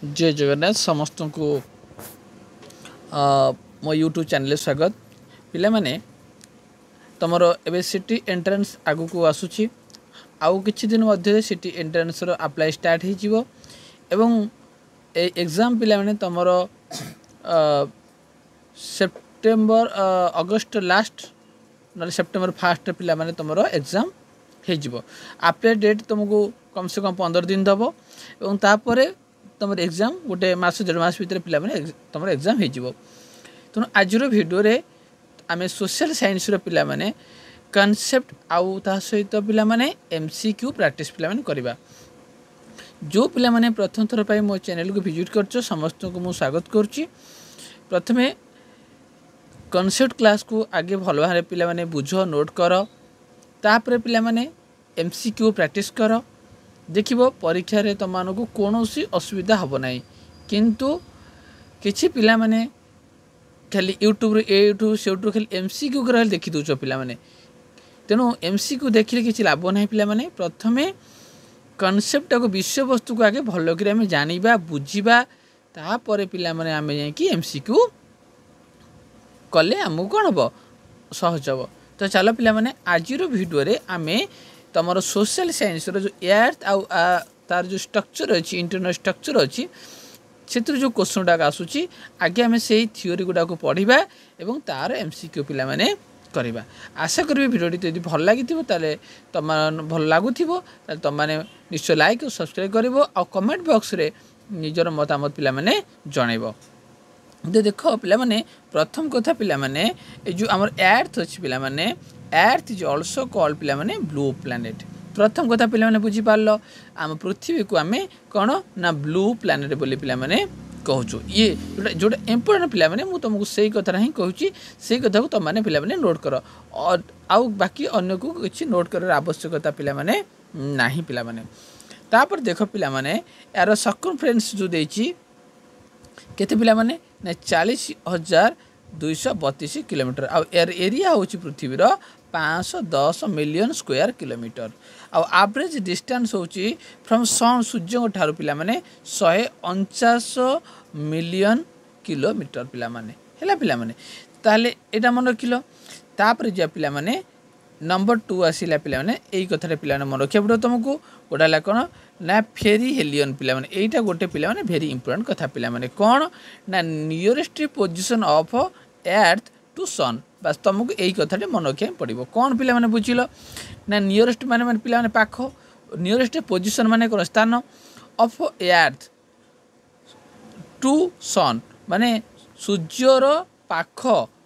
जय जगन्नाथ समस्त को मो यूट्यूब चैनल स्वागत पिला माने तुमर एबे सिटी एंट्रेंस आगु को आसुची आउ किछि दिन मध्य सिटी एंट्रेंस रो अप्लाई स्टार्ट हो जिवो एवं ए एग्जाम पिला माने तुमर सेप्टेम्बर अगस्त लास्ट ना सेप्टेम्बर फर्स्ट पिला माने तुमर एग्जाम हो जिवो अप्लाई डेट तुमको कम से कम 15 दिन दबो एवं तापरे तुम एग्जाम गोटे मास 1.5 मास भितर पिला माने तुम एग्जाम हो जिवो तेणु आज भिडियो रे आमे सोशल साइंस रो पिला माने कॉन्सेप्ट आउ ता सहित पिला माने एमसीक्यू प्रैक्टिस पिला माने करबा जो पिला माने प्रथम थर पाई मो चैनल को विजिट करछो समस्त को मु स्वागत करछि। प्रथमे कॉन्सेप्ट क्लास को आगे भल भारे पिला माने बुझो नोट करो तापर पिला माने एमसीक्यू प्रैक्टिस करो देखिबो परीक्षा रे तमानको कोनोसी असुविधा हबो नाही किंतु किछि पिला माने खाली यूट्यूब से खाली एमसीक्यू कर देखि दोचो पिला माने तेनु एमसीक्यू देखिले किछि लाभ नाही पिला माने प्रथमे कॉन्सेप्ट को विषय वस्तु को आगे भलो करे हम जानिबा बुझिबा तापर पिला माने आमे जाय कि एमसीक्यू कले हमहु कोन हबो सहज हबो। तो चलो पिला माने आजिरो वीडियो रे आमे तमरो सोशल साइंस रो जो अर्थ आउ तार जो स्ट्रक्चर अछि इंटरनल स्ट्रक्चर अछि क्षेत्र जो क्वेश्चन डाक आसुची आगे हमें से थ्योरी गुडा को पढ़िबा एवं तार एमसीक्यू पिला माने करबा। आशा करबी वीडियोटी यदि भल लागिथिबो ताले तमान भल लागुथिबो ताले तमाने निश्चय लाइक और सब्सक्राइब करिवो आ कमेंट बॉक्स रे निजर मतामत पिला माने जणाइबो। देखो पिला माने प्रथम कथा पिला माने ए जो हमर अर्थ अछि पिला माने अर्थ इज आल्सो कॉल्ड पिला माने ब्लू प्लैनेट। प्रथम कथा पिला माने बुझी पारलो हम पृथ्वी को आमे कोन ना ब्लू प्लैनेट बोली पिला माने कहूछु ये जोटा इंपोर्टेंट पिला माने मु तुमको सही कथा ही कहूची सही कथा को तुम माने पिला माने नोट करो और आउ बाकी अन्य को किछि नोट कर आवश्यकता पिला माने नाही पिला माने। तापर देखो पिला माने यार सर्कमफरेंस जो देछि केते पिला माने ना 40,232 किलोमीटर आ एर एरिया होची पृथ्वी रो 510 मिलियन स्क्वायर किलोमीटर आ एवरेज डिस्टेंस होची फ्रॉम सन सूर्य ठारू पिला माने 149 मिलियन किलोमीटर पिला माने हैला पिला माने ताले एटा मन रखिलो। तापर जे पिला माने नंबर 2 आसीला पिला माने एई कथारे पिला माने मन रखिया पड़ो तुमको गोटा ला कोन ना फेरी हेलियन पिला माने एटा गोटे पिला माने वेरी इंपोर्टेंट कथा पिला माने कोन ना nearest position of earth to sun बस तुमको यही कथाटे मन रखा पड़ो कौन पिला माने बुझिल ना नियरेस्ट माने पिला माने पाख नियरेस्ट पोजीशन माने कोन स्थान ऑफ अर्थ टू सन माने सूर्यर पाख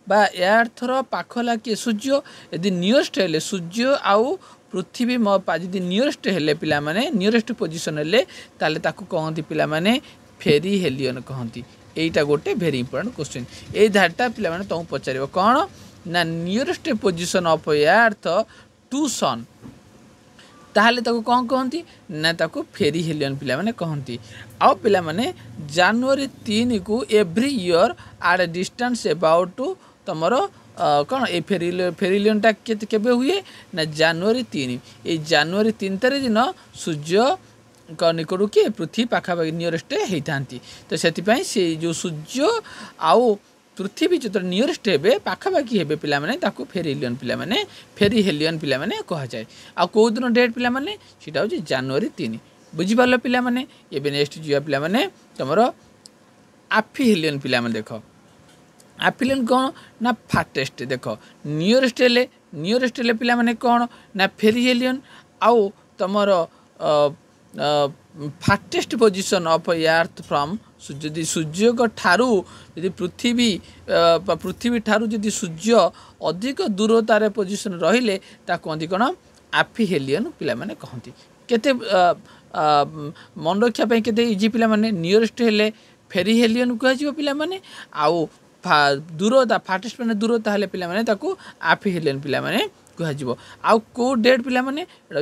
बा अर्थर पाख लागे सूर्य यदि नियरेस्ट हेले सूर्य आउ पृथ्वी यदि नियरेस्ट हेले पिला माने नियरेस्ट पोजीशन हेले ताले ताकू कहंती पिला माने फेरी हेलियन कहंती। एटा गोटे वेरी इंपोर्टेंट क्वेश्चन ए धारटा पिला माने तुम पचारिबो कोन ना nearest position of earth to sun ताहले ताको कौन कहंती ना ताको फेरी हेलियन पिला माने कहंती। आ पिला माने जनवरी 3 को every year our distance about to तमरो कौन ए फेरिलियन टा केबे हुए ना जनवरी 3 ए जनवरी 3 तारिख दिन सूर्य निकट किए पृथ्वी पाखापाखि नियरेस्ट होती तो से से जो सूर्य आउ पृथ्वी जो नियरेस्ट हे पाखापाखि हे पिला माने ताको फेरिलियन पिला माने फेरी हेलियन पिला माने कह जाए आ को दिन डेट पिला माने सेटा हो जनवरी 3 बुझी पारलो पिला माने एबे नेक्स्ट जिया पिला माने तमरो आफी हेलियन पिला माने देखो आफिलियन कौन ना फाटेस्ट देखो नियरेस्ट हेले पिला माने कौन ना फेरी हेलियन आउ तमरो फाटेस्ट पोजीशन ऑफ अर्थ फ्रॉम यदि सूर्य को ठारू यदि पृथ्वी ठारू यदि सूर्य अधिक दूरतार पोजीशन रहिले ता कहती कौन आफी हेलियन पिला माने कहती केते मन रखा केते इजी पिला माने नियरेस्ट हेले फेरी हेलियन कह जिवो पिला माने आउ दूरता फाटेस्ट माने दूरता हेले पिला माने ताकू आफी हेलियन पिला माने कह जिवो आउ को डेट पिला माने एटा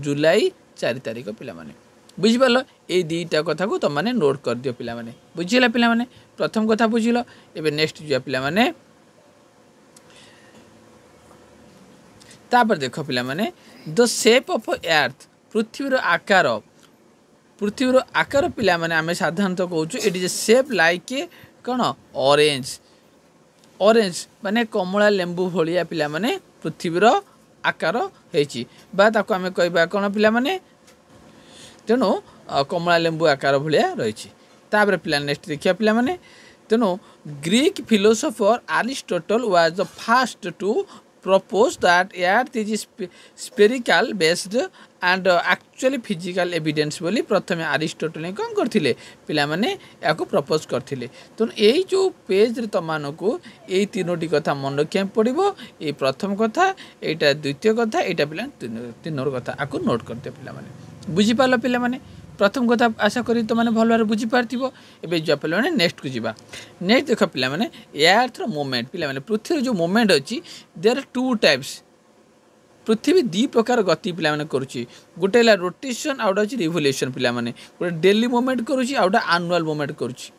जुलाई 4 तारिख पिला माने बुझी पारलो ए दीटा कथा को तुम माने नोट कर दियो पिला माने बुझिला पिला माने प्रथम कथा बुझिलो एबे नेक्स्ट जिया पिला माने तापर देखो पिला माने द शेप ऑफ अर्थ पृथ्वी रो आकार पृथ्वीर आकार पिला माने आमे साधारणतः कहूँ it is shape like a कौन ऑरेंज ऑरेंज माने कमला लेंबू भलिया पिला माने पृथ्वीर आकार होइछि बा ताको आमे कहबा कौन पिला माने तेणु कमला लेंबू आकार भलिया रही तापर पिला नेक्स्ट देखिया पिला माने तेणु Greek philosopher Aristotle was the first to propose that earth is spherical based and actually physical evidence बोली प्रथमे Aristotle ने कौन करथिले पिला माने याको प्रपोज करथिले तो एई जो पेज रे तमानको एई तीनोटी कथा मन रखिया पड़िबो ए प्रथम कथा एटा द्वितीय कथा एटा पिला तीनोर कथा आको नोट करते पिला माने बुझी पालो पिला माने प्रथम कथा आशा करी तो माने भल भाव बुझी पार्थिबो एबे जो पिला माने नेक्स्ट को जीवा नेक्स्ट देखो पिला माने अर्थ रो मूवमेंट पिला माने पृथ्वी जो मूवमेंट अछि देयर आर टू टाइप्स पृथ्वी दी प्रकार गति पिला माने करूची गोटे ला रोटेशन आउट अछि रिवोल्यूशन पिला माने गोटे डेली मूवमेंट करूची आउट एनुअल मूवमेंट करूची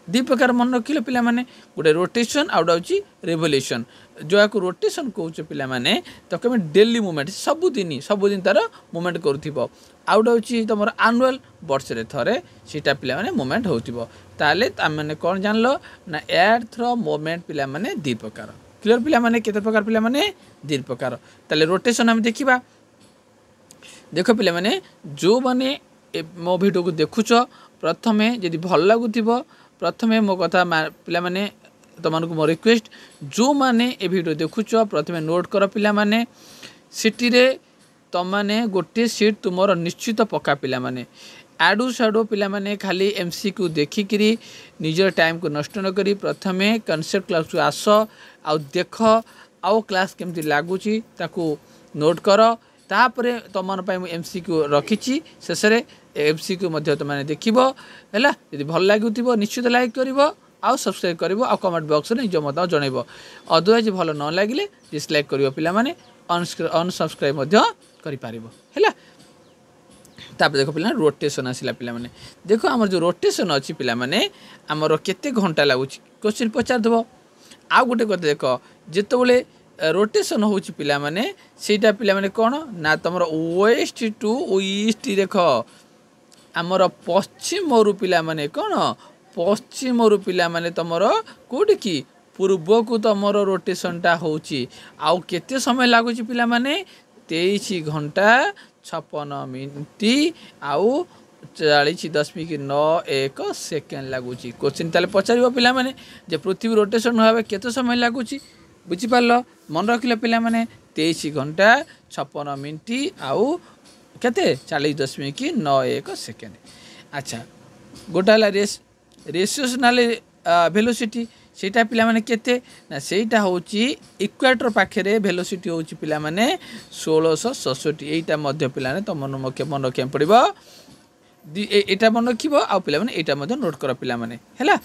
दी प्रकार मन रखिले पिला माने गोटे रोटेशन आउट अछि रिवोल्यूशन जो याको रोटेशन कहूछ पिला माने तो कमे डेली मूवमेंट सब दिन तार मूवमेंट करूथिबो आउट अछि तमर एनुअल वर्ष रे थरे सीटा पिला माने मूवमेंट होउथिबो ताले त माने कोन जानलो ना अर्थ रो मूवमेंट पिला माने दी प्रकार क्लियर पिला माने केते प्रकार पिला माने दी प्रकार ताले रोटेशन हम देखिबा देखो पिला माने जो माने मो वीडियो को देखुछ प्रथमे यदि भल लागुथिबो प्रथमे मो कथा पिला माने तुमको मो रिक्वेस्ट जो माने ए वीडियो देखुछ प्रथमे नोट कर पिला माने सिटी रे तमाने गोटे सीट तुमर निश्चित पक्का पिला माने आडू साडू पिला माने खाली एमसीक्यू देखिकरी निजर टाइम को नष्ट न करी प्रथमे कॉन्सेप्ट क्लास को आस आ देख आउ क्लास केमती लागुची ताकू नोट कर तापरे तमन पाई एमसीक्यू रखिची शेषरे एमसीक्यू मध्ये तमाने देखिबो हैला यदि भल लागुथिबो निश्चित लाइक करिवो आउ सब्सक्राइब करिवो आ कमेंट बॉक्स रे निज मत जणैबो अदरवाइज भल न लागिले डिसलाइक करिवो पिला माने अनसब्सक्राइब मध्ये करि पारिबो हैला तापर देखो पिला रोटेशन आसिला पिला माने देखो हमर जो रोटेशन अछि पिला माने हमर केते घंटा लागुची क्वेश्चन पचार दबो आ गोटे कथा देखो जेतबेले रोटेशन होची पिला माने सेटा पिला माने कोन ना तमरो वेस्ट टू ईस्ट देखो हमर पश्चिम रु पिला माने कोन पश्चिम रु पिला माने तमरो कोडी की पूर्व को तमरो रोटेशन टा होची आउ केते समय लागुची पिला माने 23 घंटा 56 मिनिट आउ 40.91 सेकेंड लागुची क्वेश्चन ताले पचारिबो पिला माने जे पृथ्वी रोटेशन होबे केते समय लागुची बुझी पारलो मन रखिले पिला माने 23 घंटा 56 मिनिट आउ केते 40.91 सेकेंड अच्छा गोटाला रेशियोनाल वेलोसिटी सेटा पिला माने केते ना सेटा होची इक्वेटर पाखरे वेलोसिटी होची पिला माने 1667 एटा मध्य पिला ने त मन रखिया पड़िबो एटा मन रखिबो आ पिला माने एटा मध्य नोट कर पिला माने हैला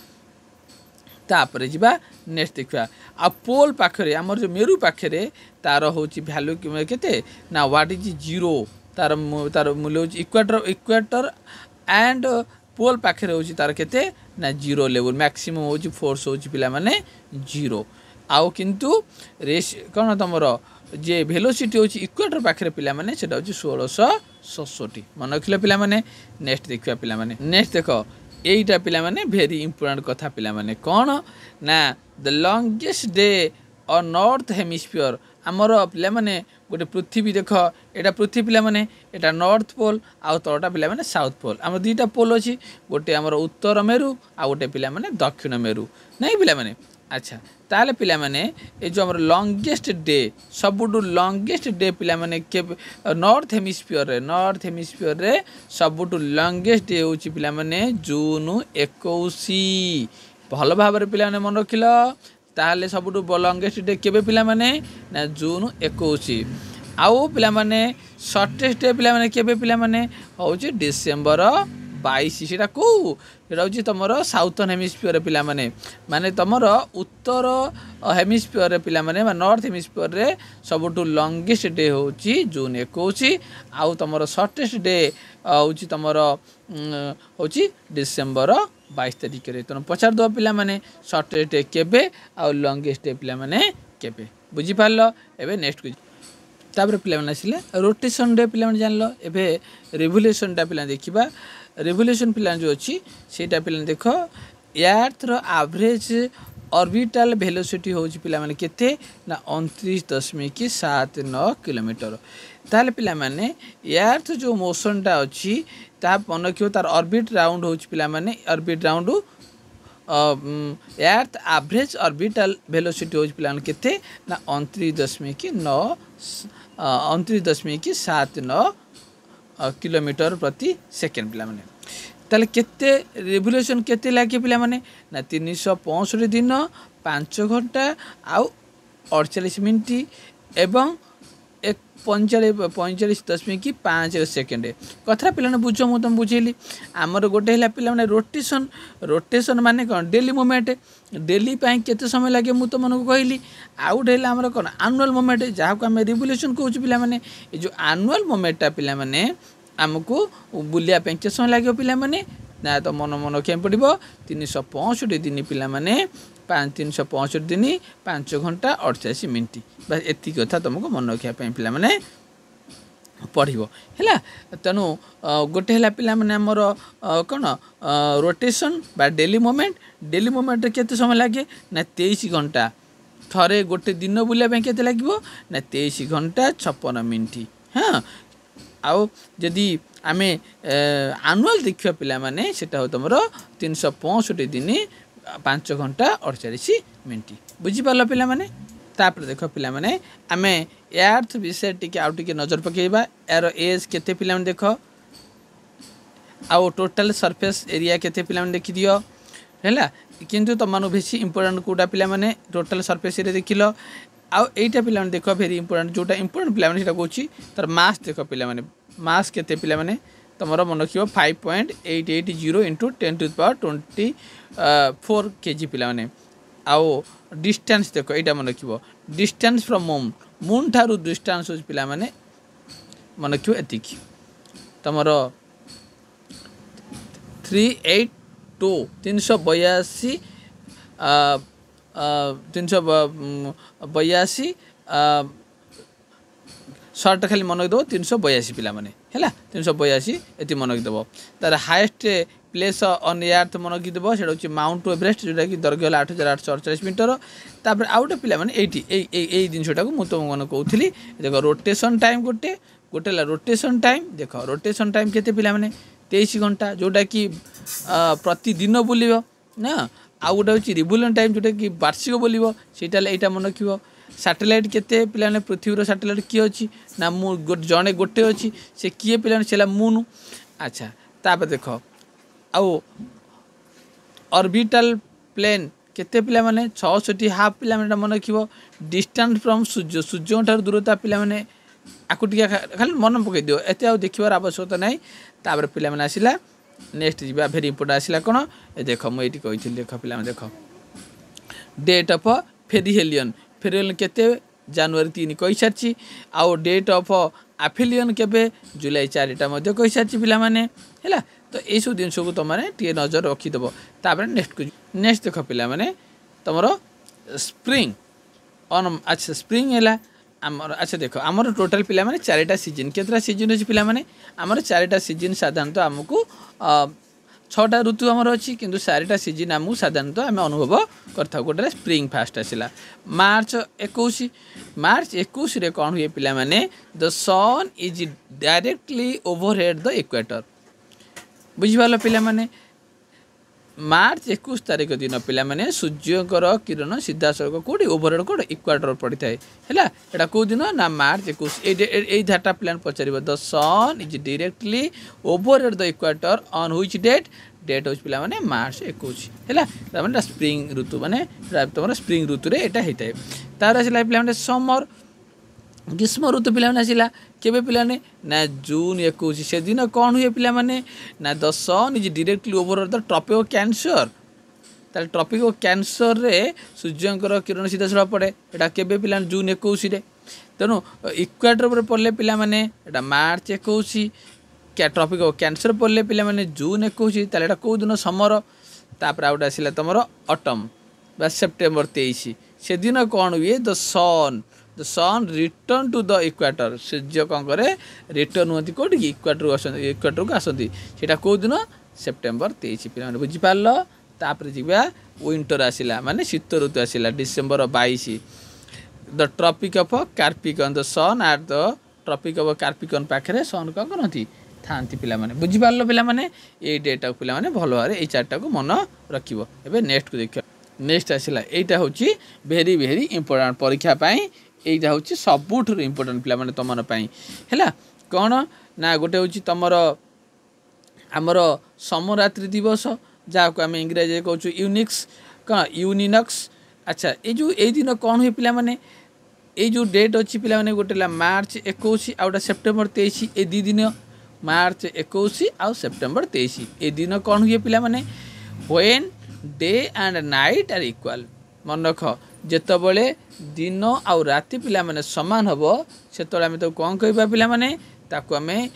तापरे जिबा नेक्स्ट देखा आ पोल पाखरे हमर जो मेरु पाखरे तार होची वैल्यू केते ना व्हाट इज जीरो तार मूल्य होची इक्वेटर एंड पोल पाखरे होची तार केते ना जीरो लेवल मैक्सिमम होची फोर्स होची पिला माने जीरो आउ किंतु रेस कोन तमरो जे वेलोसिटी होची इक्वेटर पाखरे पिला माने सेटा होची 1667 मन रखिले पिला माने नेक्स्ट देखिया पिला माने नेक्स्ट देखो एटा पिला माने वेरी इंपोर्टेंट कथा पिला माने कोन ना द लॉन्गेस्ट डे और नॉर्थ हेमिस्फीयर हमर पिला माने गोटे पृथ्वी देख एटा पृथ्वी पिला माने एटा नॉर्थ पोल आ तळटा पिला माने साउथ पोल हमर दुईटा पोल अछि गोटे हमर उत्तर मेरु आ गोटे पिला माने दक्षिण मेरु नै पिला माने अच्छा ताले पिला माने ए जो हमर लॉन्गेस्ट डे सबुडु लॉन्गेस्ट डे पिला माने के नॉर्थ हेमिस्फीयर रे सबुडु लॉन्गेस्ट डे होछि पिला माने जून 21 भल भाबरे पिला माने मन रखिलो ताले सबुडु लॉन्गेस्ट डे केबे पिला माने ना जून 21 आउ पिला माने शॉर्टेस्ट डे पिला माने केबे पिला माने होछि डिसेंबर 22 सेटा को सेटा होछि तमरो साउथर्न हेमिस्फीयर पिला माने तमरो उत्तर हेमिस्फीयर रे पिला माने नॉर्थ हेमिस्फीयर रे सबुटु लॉन्गेस्ट डे होछि जून 21 आउ तमरो शॉर्टेस्ट डे होछि तमरो होछि डिसेंबर 22 तारिख रे तन पचार दो पिला माने शॉर्टेस्ट डे केबे आउ लॉन्गेस्ट डे पिला माने केबे बुझी पारलो एबे नेक्स्ट को तापर पिला माने आसिले रोटेशन डे पिला माने जानलो एबे रिवोल्यूशन डे पिला देखिबा रेवोल्यूशन पिला जो अच्छी सेटा पिला देख एर्थर एवरेज ऑर्बिटल वेलोसिटी होची पिला माने केते ना 29.79 किलोमीटर ताले पिला माने एर्थ जो मोशन टा अच्छी ता मन क्यों तार ऑर्बिट राउंड होची पिला माने orbit round earth average orbital velocity होची पिला माने केते ना 29.79 किलोमीटर प्रति सेकेंड पिला माने ताले केते रेवोल्यूशन केते लागे पिला माने ना 365 दिन 5 घंटा आउ 48 मिनट एवं 45.5 सेकेंड कथा पिला बुझ मु तुम बुझेली आमर गोटे है पिला रोटेशन रोटेशन माने कौन डेली मूवमेंट डेली केते समय लगे मु तुम को कहली आउ गोटे आमर कौन एनुअल मूवमेंट जहाँ को आम रिवोल्यूशन कहूँ पिला माने ये जो एनुअल मूवमेंटा पिला माने आमको बुलिया के समय लगे पिला माने ना तो मन मन क्या पड़ो 365 दिन पिला माने 365 दिन 5 घंटा 48 मिनट बस एति कथा तुमको मन रखा पिला माने पढ़ो है तेणु गोटे है पिला माने आमर कौन रोटेशन बा डेली मूवमेंट केते समय लगे ना 23 घंटा थरे गोटे दिन बुलिया केते लगे ना 23 घंटा 56 मिनट हाँ आउ जदि आम एनुअल देखा पिला माने सेटा हो तुम 365 दिन 5 घंटा 48 मिनट बुझीपार पिला माने तापर देख पिला माने आम एर्थ विषय टिके आउ टिके नजर पकेबा यार एज केते पिला माने देख आउ टोटल सरफेस एरिया केते पिला माने देखि दियो हैला किंतु तमनु बेसी इंपोर्टेंट कोडा पिला माने टोटल सरफेस एरिया देखिलो आउ एटा पिला माने देखो वेरी इंपोर्टेंट जोटा इंपोर्टेंट पिला माने सेटा कहूची तार मास देख पिला माने मास केते पिला माने तमरो मन रखियो 5.880 इंटू 10⁻24 केजी पिला माने आउ डिस्टेंस देखो एटा मन रखियो distance from moon Tharu distance हो पिला माने मन रखियो एतिक तमरो 382 382 सर्ट खाली मन रखिदेव 382 पिला माने है 382 ये मन रखिदेव तार हाएस्ट प्लेस ऑन एर्थ मन रखिदेव से माउंट एवरेस्ट जोटा कि दैर्घ्य 8848 मीटर तापर आउ गोटे पिला माने एई जिनसटा को मुझे तुम कहूली देख रोटेशन टाइम गोटे गोटे रोटेशन टाइम देख रोटेशन टाइम केते पिला माने 23 घंटा जोटा कि प्रतिदिन बुलिबो ना आउ गोटे हूँ रिवोल्यूशन टाइम जोटा कि वार्षिक बोलो सेटा यहाँ मन रखियो सैटेलाइट केते पिला पृथ्वीर सैटेलाइट किए अच्छी ना जड़े गोटे अच्छी से किए पिला से मून अच्छा तापर देख आउ ऑर्बिटल प्लेन केते पिला माने 66 हाफ पिला माने मन रखियो डिस्टेंस फ्रॉम सूर्य सूर्य ठार दूरता पिला माने आकु टिके खाली मन पकई दियो एते आ देखिबार आवश्यकता नहीं तापर पिला माने आसिला नेक्स्ट जीवा भेरी इंपोर्टेंट आसिला कोन ए देख मु एटी कहिथिल देख पिला माने देख डेट ऑफ फेरिहेलियन फेरिहेलियन केते जनवरी 3 कहि सारची आउ डेट ऑफ एफिलियन केबे जुलाई 4 टा मध्ये कहि सारची पिला माने हैला तो ये सब जिन को तुम टे नजर रखीदेव तापर नेक्स्ट देख पिला माने तुमरो स्प्रिंग ऑन अच्छा स्प्रिंग है आमर अच्छा देख आमर टोटल पिला माने 4टा सीजन केतरा सीजन अछि पिला माने आमर 4टा सीजन साधारणतः आमको 6टा ऋतु आमर अछि किंतु 4टा सीजन आमको साधारणतः आम अनुभव करथा गोटे स्प्रिंग फास्ट आसिला मार्च 21 रे कोन हुए पिला माने the sun is directly overhead the equator बुझिपाल पिला माने मार्च 21 तारिख दिन पिला माने सूर्यकर किरण सीधा सड़क कोडी ओवरहेड कोड इक्वेटर पड़ी थाए हैला एटा को दिन ना मार्च 21 ए डाटा प्लान पचारिबो the sun is directly overhead the equator on which date हो पिला माने मार्च 21 हैला त माने स्प्रिंग ऋतु माने तमरा स्प्रिंग ऋतु रे एटा हेताए तार आसिला पिला माने समर ग्रीष्म ऋतु पिला माने आसिला केबे पिला ने ना जून 21 से दिन कौन हुए पिला माने ना the sun is directly over the tropic of Cancer ताल ट्रॉपिक ऑफ कैंसर रे सूर्यंकर किरण सीधा सड़ा पड़े एटा केबे पिला जून 21 रे तेणु इक्वेटर पर पड़ले पिला माने एटा मार्च 21 क्या ट्रॉपिक ऑफ कैंसर पड़ले पिला माने जून 21 ताल एटा को दिन समर तापर आउट आसिला तमरो ऑटम बा सेप्टेम्बर 23 से दिन कौन हुए the sun the sun return to the equator सूर्य कौन करे रिटर्न हुआ कौटी इक्वाटर को आसती से कौ दिन सेप्टेम्बर 23 पे बुझीपार तापर जा विंटर आसला माने शीत ऋतु आसला December 22 the tropic of Capricorn the sun at the tropic of Capricorn पाखे सन कौन करती था पे बुझीपार पे ये डेटा पे भल भाव ये चार्टा को मन रखिए एवं नेक्स्ट को देखिए नेक्स्ट आसला यहाँ हूँ भेरी भेरी इंपोर्टाट परीक्षा यहाँ हूँ सबुठ इंपोर्टाट पे तुम है कौन ना गोटे हूँ तुम आमर समरात्रि दिवस जहाँ को आम इंग्राजी कहूँ यूनिक्स कौन यूनिनक्स अच्छा ये दिन कौन हुए पे ये जो डेट अच्छी पे गोटे मार्च 21 आउटा सेप्टेम्बर 23 ये दी दिन मार्च 21 आउ सेप्टेम्बर 23 ये दिन कौन हुए पे when day and night are equal मन रख जितेबले दिन आउ राति पे सामान हम से कौन कह पे आम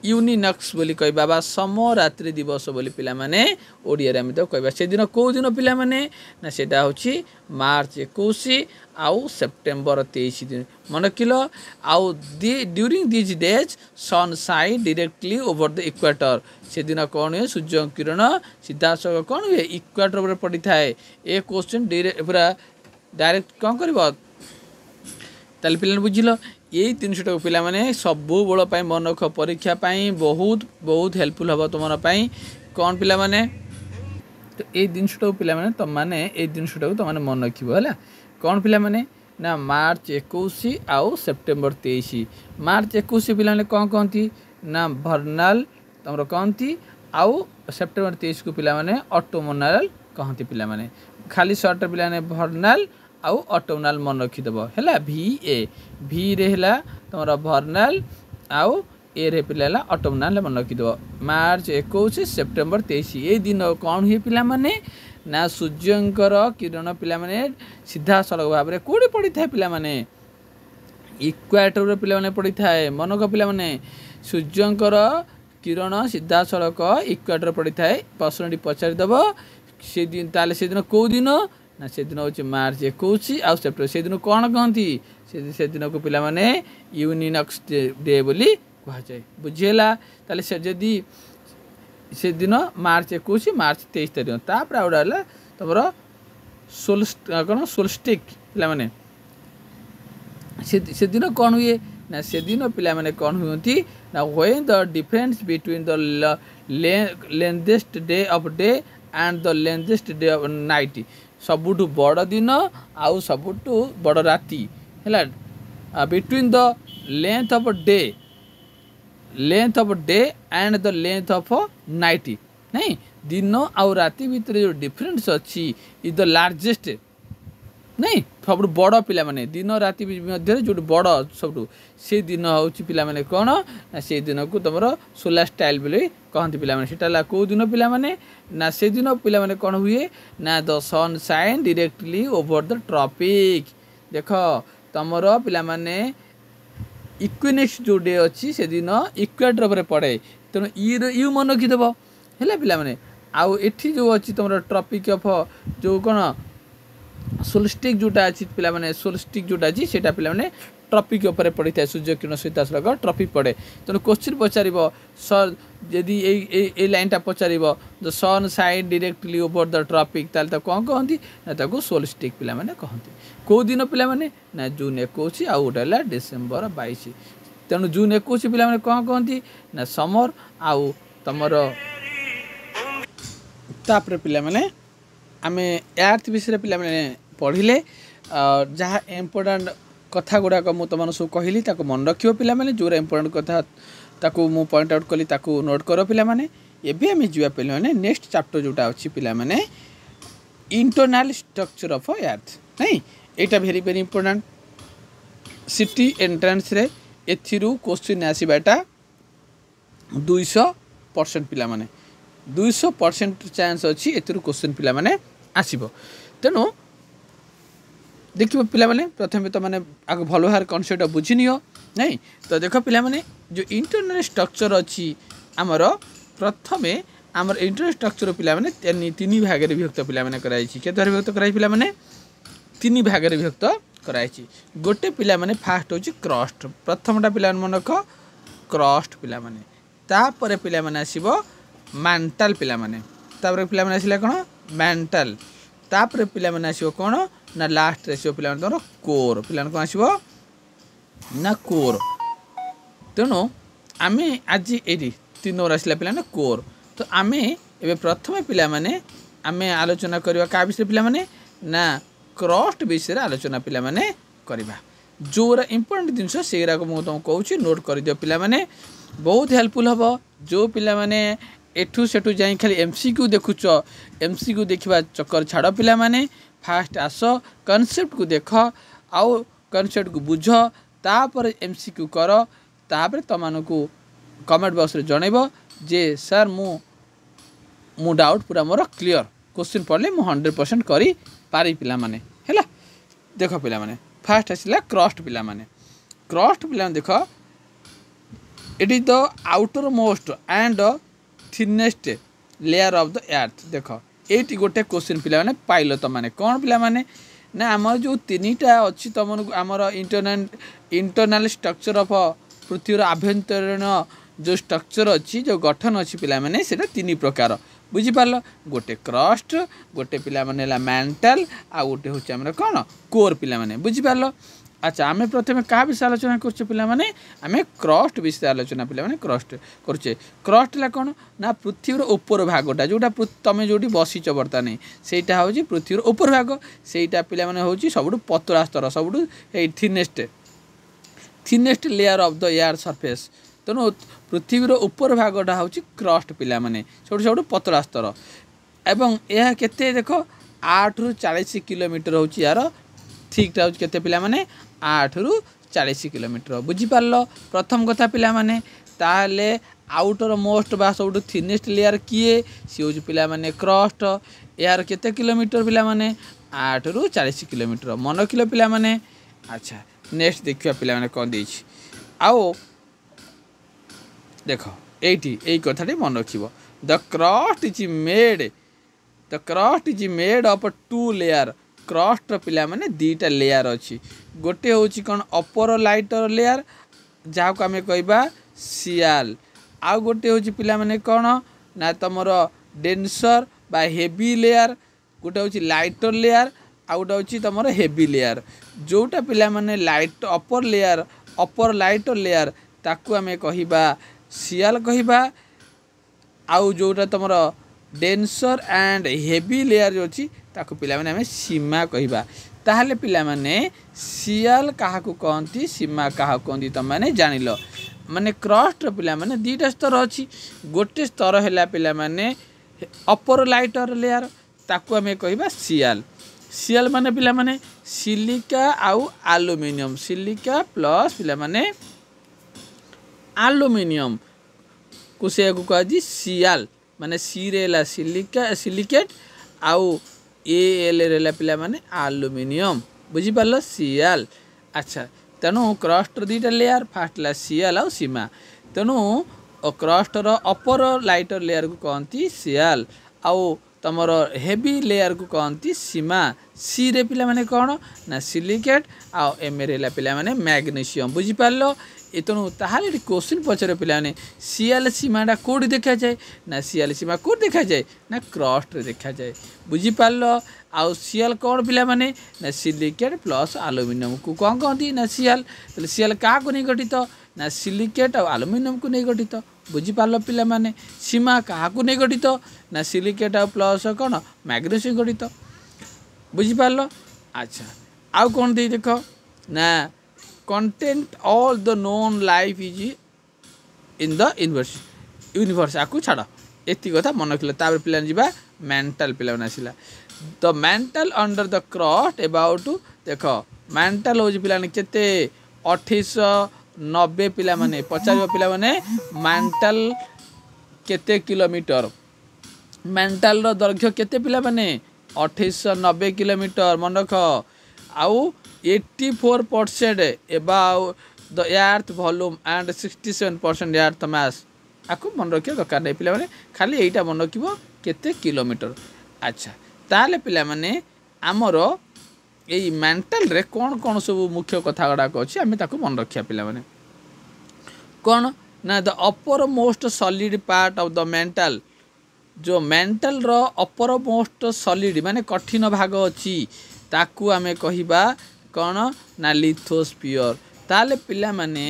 यूनिनक्स बोली कहबा बा समरात्रि दिवस बोली पिला माने ओडिया रे हम तो कहबा से दिन को दिन पिला माने ना सेटा होची मार्च 21 आउ सेप्टेम्बर 23 दिन मन किलो आउ during this days sun shine directly over the equator से दिन कौन हुए सूर्य किरण सीधा सख कौन हुए इक्वेटर पर पड़ी थाए ए क्वेश्चन पूरा डायरेक्ट कौन कर ताल पे बुझल यही जिनटा पे सबू बल मन रख परीक्षा बहुत बहुत हेल्पफुल हम तुम कौन पे तो ये जिनटा पे तुम मैंने ये जिनटा तुम मन रख कौन पे ना मार्च 21 आउ सेप्टेम्बर 23 मार्च 21 पे कौन कहती ना भर्नाल तुम कहती आउ सेप्टेम्बर 23 को पे ऑटोमोनाल कहती पे खाली सर्ट पे भर्नाल आउ ऑटोमोनाल मन रखीदेव है भी रे तुम भर्नाल आउ ए रे पे ऑटोमोनाल मन रखीदेव मार्च 21 सेप्टेम्बर 23 ये दिन कौन हुए पे ना सूर्यंकर किरण पे सीधा सड़क भाव में कौटे पड़ी था पे इक्वेटर पे पड़ी थाए मनक पे सूर्यंकर किरण सीधा सड़क इक्वेटर पड़ी थाए प्रश्न पचारिदेव से दिन ताले से दिन कौ दिन ना से दिन हूँ मार्च 21 आउ सेप्टेम्बर से दिन कौन कहती से दिन को पिला यूनिनक्स डे बोली कहुए बुझीला ताले से जदि से दिन मार्च 21 मार्च 23 तारीख तापर आउटा तुम कौन सोल्स्टिक पे से दिन कौन हुए ना से दिन पे कौन हुई ना when the difference between the longest day of day and the longest day of night सबुठु बड़ दिन आउ सबुठु बड़ राति है between the length of day and the length of night नहीं दिन आउ राति भितर जो डिफरेंस अच्छी इज द लार्जेस्ट नहीं सब बड़ पे दिन राति मध्य जो बड़ सब से दिन हूँ पे कौन ना से दिन को तुम सोलार स्टाइल बोले कहती पे कौ दिन पे ना से दिन पे कौन हुए ना the sun shine directly over the tropic देख तुम पे इक्विनेक्स जो डे अच्छी से दिन इक्वेटर पर पड़े तेणु यू मन रखीदेव है पे आउ एठी जो अच्छी तुम ट्रॉपिक ऑफ जो कौन सोल्स्टिक जोटा अच्छी पे सोल्स्टिक जोटा अच्छी से पे ट्रॉपिक उपर पड़ी था सूर्य किरण सीधा सड़क ट्रॉपिक पड़े तेणु क्वेश्चन पचार सर जदि ये लाइन टा पचार the sun shine directly over the tropic ताल कौन कहती ना सोल्स्टिक पे कहती कौ दिन पे ना जून 21 आउ गोटे डिसेम्बर 22 तेणु जून 21 पे कौन कहती ना समर आउ तुमर तापर पे आम एर्थ विषय पे पढ़ले जहाँ इम्पोर्टाट कथा गुड़ाक मुझे तुम सब कहली मन रखियो पे जो इम्पोर्टाट कथा ताकू मु पॉइंट आउट कली ताकू नोट कर पे एबे आम जा पे नेक्स्ट चैप्टर जोटा अच्छी पे इंटरनल स्ट्रक्चर ऑफ अर्थ नहीं यहाँ भेरी भेरी इम्पोर्टाट सिटी एंट्रांस रे एथिरू क्वेश्चन आसवाटा 200% पे 200% चांस अच्छी एथिरू क्वेश्चन पे आसब तेणु देखिए पे प्रथम तो मैंने आग भल भाव कनसेप्ट बुझी नियो नहीं तो देख पे जो इंटरनल स्ट्रक्चर अच्छी आमर प्रथम आमर इंटरनल स्ट्रक्चर पे तीन भाग विभक्त पे कराई केत विभक्त कराई पे तीन भाग विभक्त कराई गोटे पिला माने फास्ट होची क्रस्ट प्रथमटा पिला मन रख क्रस्ट पिला माने तापर पिला माने आसीबो मैंटल पिला माने तापर पिला माने आसिला कोन मैंटल तापर पिला माने आसीबो कोन ना लास्ट रे आसीबो पिला माने तोर कोर पिला कोन आसीबो ना कोर तेणु आमे आज एडी तीन नंबर आसिला पिला ना कोर तो आमे एबे प्रथम पिला माने आमे आलोचना करबा का विषय पिला माने ना क्रस्ट विषय आलोचना पिला माने करबा जोरा इंपोर्टेंट जिनस सेरा को मु तुम कहूची नोट कर दियो पिला माने बहुत हेल्पफुल हबो जो पिला माने एठू सेठू जाई खाली एमसीक्यू देखुच एमसीक्यू देखिबा चक्कर छाड़ पिला माने फास्ट आस कांसेप्ट को देख आउ कांसेप्ट को बुझ तापर एमसीक्यू कर तापर तमानकू कमेंट बॉक्स रे जणैबो जे सर मु डाउट पूरा मोर क्लियर क्वेश्चन पढ़ले मु 100% करी पारी पिला माने हैला देख पिला माने फास्ट आसिला क्रस्ट पिला माने देख it is the outer most and thinnest layer of the अर्थ देख एटी गोटे क्वेश्चन पिला माने पाइलो त माने कोन पिला माने ना हमर जो तीनटा अछि तमन हमर इंटरनल स्ट्रक्चर ऑफ पृथ्वीर आभ्यंतरीण जो स्ट्रक्चर अच्छी जो गठन अच्छी पिला माने सेटा तीन प्रकार बुझी पारल गोटे क्रस्ट गोटे पिला माने ला मेंटल आ गोटे होचे हमर कोन कोर पिला माने बुझी पारल अच्छा आमे प्रथमे का विषय आलोचना करछे पिला माने आमे क्रस्ट विषय आलोचना पिला माने क्रस्ट करछे क्रस्ट ला कोन ना पृथ्वीर ऊपर भागटा जोटा तमे जोटी बसिच बर्ता नै सेटा होची पृथ्वीर ऊपर भाग सेटा पिला माने होची सबडु पतला स्तर सबडु ए thinnest layer of the air surface तेणु पृथ्वीर ऊपर भागटा हूँ क्रस्ट पिला माने सब पतला स्तर एवं यह केते देख 8 रु 40 किलोमीटर हूँ यार ठीकटा हूँ केते पिला माने 8 रु 40 किलोमीटर बुझीपार प्रथम कथा पिला माने ताले आउटर मोस्ट बा सब थिनेस्ट लेयर किए सी हूँ पिला माने क्रस्ट यार केते किलोमीटर पिला माने 8 रु 40 किलोमीटर मन किलो पिला माने अच्छा नेक्स्ट देखिया पिला माने कोन देछि आओ देख एटी कथाटी मन रखिबो the crust is made of 2 layer crust पिला माने दीटा लेयर अछि गोटे होछि कोन अपर लाइटर लेयर जाहा को हमें कहबा सियाल आ गोटे होछि पिला माने कोन ना तमरो डेंसर बा हेवी लेयर गोटे होछि लाइटर लेयर आ गोटे होछि तमरो हेवी लेयर जोटा पिला माने लाइट अपर लाइटर लेयर ताकू हमें कहबा सियाल कहबा आउ जोटा तमरो डेंसर एंड हेवी लेयर जो अछि ताकू पिला माने हमें सीमा कहबा ताहले पिला माने सियाल काहा को कहंती सीमा काहा कहंती त माने जानिलो माने क्रस्ट पिला माने दीटा स्तर अछि गोटे स्तर हैला पिला माने अपर लाइटर लेयर ताकू हमें कहबा सियाल माने पिला माने सिलिका आउ एल्युमिनियम सिलिका प्लस पिला माने एल्युमिनियम को से को कह सियाल माने सी रेला सिलिकेट आउ एल रेला पिला माने एल्युमिनियम बुझी पारल सियाल अच्छा तेणु क्रस्ट दीटा लेयर फास्ट ला सियाल आउ सीमा तेणु क्रस्टर अपर लाइटर लेयर को कहती सियाल आउ तमर हेवी लेयर को कहती सीमा सी रे पिला माने कौन ना सिलिकेट आउ एम रेला पिला माने मैग्नीशियम बुझी पारल तेणु ताहले क्वेश्चन पचर पिलाने सियाल सीमाटा कौटी देखा जाए ना सियाल सीमा कौट देखा जाए ना क्रस्ट देखा जाए बुझी पारल आउ सियाल कौन पिला माने ना सिलिकेट प्लस एल्युमिनियम को कौन कहती ना सियाल क्या नहीं गठित ना सिलिकेट और एल्युमिनियम को नहीं गठित बुझी पारल पिला माने सीमा क्या नहीं गठित ना सिलिकेट और प्लस कौन मैग्नीशियम गठित बुझी पारल अच्छा आउ कौन दे देख ना content all the known life is in the universe आकु छाड़ एति कथा मन रखिले तापर पिला जिबा मेंटल पिला आसिला the mantle under the crust about देख मेंटल हो पिला केते 2890 पिला माने 50 पिला माने मेंटल केते किलोमीटर मेंटल रो दैर्घ्य केते पिला माने 2890 किलोमीटर मन रख आउ 84% about the earth volume and 67% earth mass आकु मन रखिया दरकार नहीं पिला माने खाली एटा मन रखिबो केते किलोमीटर अच्छा ताले पिला माने हमरो यही मेंटल रे कौन कौन सब मुख्य कथा गुड़ाक अच्छी आम ताको मन रखा पे कौन ना the upper most solid part of the mental जो मेंटल रो अपर मोस्ट सॉलिड माने कठिन भाग अच्छी ताकू आमे कहिबा कौन ना लिथोस्फियर ताले पिला माने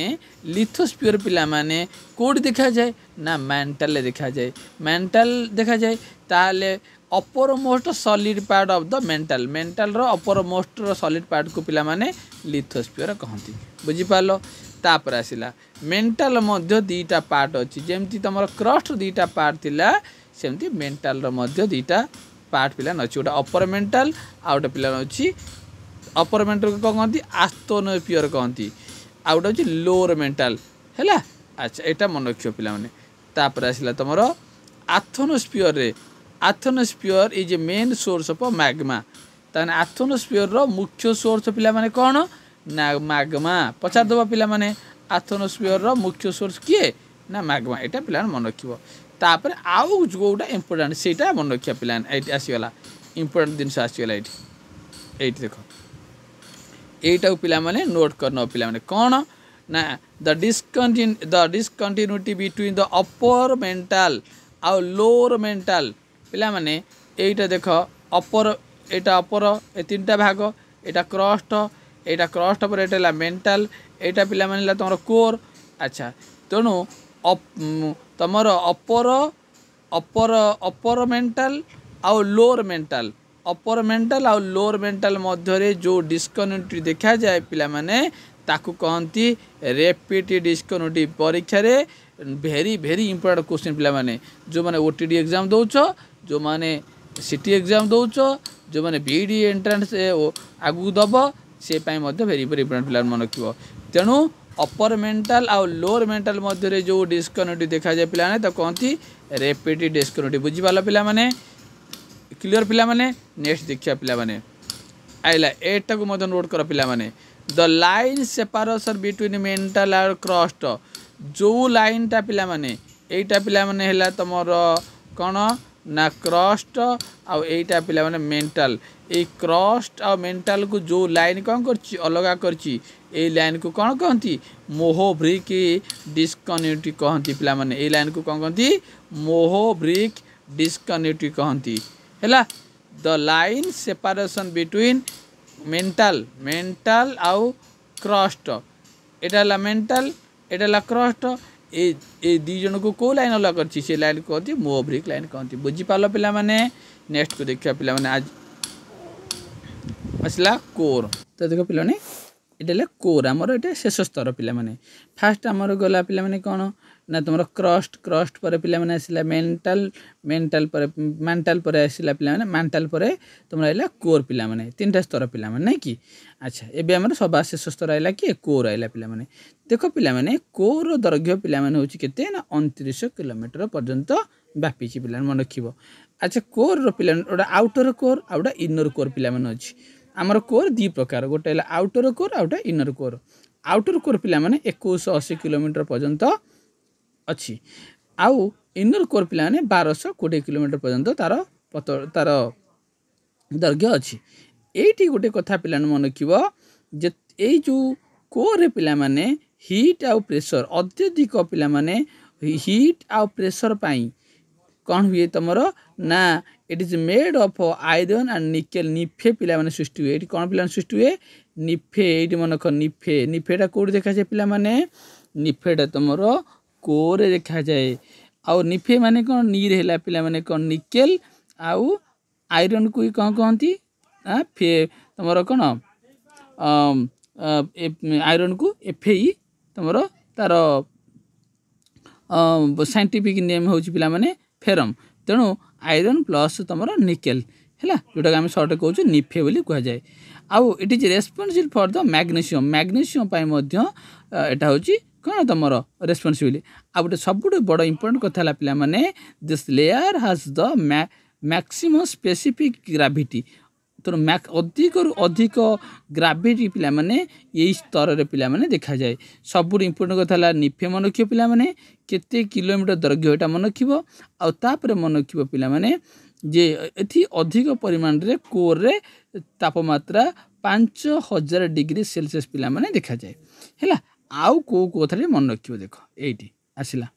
लिथोस्फियर पिला माने कोड देखा जाए ना मेंटल देखा जाए मेंटल देखा जाए ताले uppermost solid part of the mantle mantle रो अपर मोस्ट सॉलिड पार्ट को पिला माने लिथोस्फियर कहती बुझी पालो तापर आसिला मेंटल मध्य दीटा पार्ट अच्छी जेमती तुम क्रस्ट दीटा पार्ट थिला सेमती मेंटल रो मध्य दीटा पार्ट पिला अच्छी गोटे अपर मेंटल आ गोटे पिला अच्छी अपर मेंटल को कहती आस्थोनोस्फियर कहती आ गोटे अच्छी लोअर मेंटल है अच्छा यहाँ मन रखियो पिला माने तापर आसिला तुम आथोनोस्फियर रे asthenosphere is a main source of magma ताने आथोनोस्फियर रो मुख्य सोर्स पिला माने कौन ना मैग्मा पचार दबा पिला माने आथोनोस्फियर रो मुख्य सोर्स किए ना मैग्मा एटा पिला मन रखिबो तापर आउ जोटा इंपोर्टेंट सेटा मन रखिया पिला एटी आसीगला इंपोर्टेंट जिनस आसीगला एटी देखो एटा पिला माने नोट करनो पिला माने कौन ना the discontinuity between the upper mantle आ लोअर मेंटल पिला माने एटा देखो अपर एटा अपर ए तीनटा भाग एटा क्रस्ट पर एटा मेंटल एटा पिला माने तुम कोर अच्छा तेणु तुमर अपर मेंटल आउ लोअर मेंटल अपर मेंटल आउ लोअर मेंटल मध्य जो डिस्कन्टिन्यूटी देखा जाए पिला माने ताकू कहती रैपिड डिस्कन्टिन्यूटी परीक्षा रे भेरी भेरी इंपोर्टेंट क्वेश्चन पिला माने जो माने ओटीडी एग्जाम दौच जो माने सिटी एग्जाम दौच जो माने बीडी एंट्रेंस आगु दब से भेरी भेरी इंपोर्टेंट पिला मन रखियो तेणु अपर मेंटल आउ लोअर मेंटल मध्य जो डिस्कन्टिन्यूटी देखा जाए पिला तो कहती रैपिड डिस्कन्टिन्यूटी बुझी पाल पिला माने क्लियर पिला माने नेक्स्ट देखिया पिला माने आइला एटा को मध्य नोट कर पिला माने the line separation between mental और क्रस्ट जो लाइन टा पिला माने एटा पिला माने हैला तमर कौन ना क्रस्ट आउ एटा पिला माने मेंटल ए क्रस्ट आ मेंटल को जो लाइन कौन करची अलगा करची ए लाइन को कौन कहती मोहोब्रिक डिस्कन्टिन्यूटी कहती पिला माने ए लाइन को कौन कहती मोहोब्रिक डिस्कन्टिन्यूटी कहती हैला the line separation between mental आउ क्रस्ट एटा मेंटल एटा क्रस्ट ए दी जन को लाइन अलग करछि से लाइन को कहती मोहोब्रिक लाइन कहती बुझी पाल पिला माने नेक्स्ट को देखिया पिला माने आज आसला कोर तो देखो पिला माने एटा कोर आमर एटा शेष स्तर पिला माने फास्ट आमर गला पिला माने कोन ना तुम क्रस्ट पर पिला माने आसला मेंटल पर आसला पिला माने मेंटल पर तुम आइला कोर पिला माने तीनटा स्तर पिला माने कि अच्छा एबे हमर सबा शेष स्तर आइला कि कोर आइला पिला माने देखो पिला माने कोर दैर्घ्य पिला माने होची केते ना 29 किलोमीटर पर्यंत व्यापी पिला मन रखिबो अच्छा कोर रो पिला ओडा आउटर कोर आउडा इनर कोर पिला माने अछि आमर कोर दी प्रकार गोटे आउटर कोर आउटा इनर कोर आउटर कोर पिला माने 2180 किलोमीटर पर्यंत अच्छी आउ इनर कोर पिला माने 1220 किलोमीटर पर्यंत तार दैर्घ्य अच्छी एटी गोटे कथा पिला मन रखिबो जे ए जो कोर पिला माने हीट आउ प्रेशर अत्यधिक पिला माने हीट आउ प्रेशर पाई कौन हुए तुमर ना it is made of iron and nickel nife पिला माने सृष्टि हुए कौन पिला सृष्टि हुए निफे ये मन रख निफेटा कौट देखा जाए पिला माने निफेटा तुमर कोर देखा जाए आउ निफे माने कौन नीर है पिला माने कौन निकेल आउ आयरन को ही कौन कहती फे तुमर कौन आयरन को एफे तुमर तार साइंटिफिक नेम हूँ पिला माने फेरम तेणु आयरन प्लस तुम निकेल है जोटा आम सर्ट कहूँ निफे बोली कह जाए आउ it is responsible for the magnesium एटा हूँ कौन तुम रेस्पॉन्सिबल आ गए सब बड़ इंपोर्टेंट कथा है पिला माने this layer has the maximum specific gravity तो अधिक अधिक ग्राविटी पिला माने यही स्तर रे पिला माने देखा जाए सब इंपोर्टेंट कथा है निफे मन रखियो पिला माने केते किलोमीटर दैर्घ्य एटा मन रखियो आ तापर मन रखियो पिला माने जे एथि अधिक परिमाण रे कोर रे तापमात्रा 5000 डिग्री सेल्सियस पिला माने देखा जाए हैला आउ को कथारे मन रखियो देखो एठी आसिला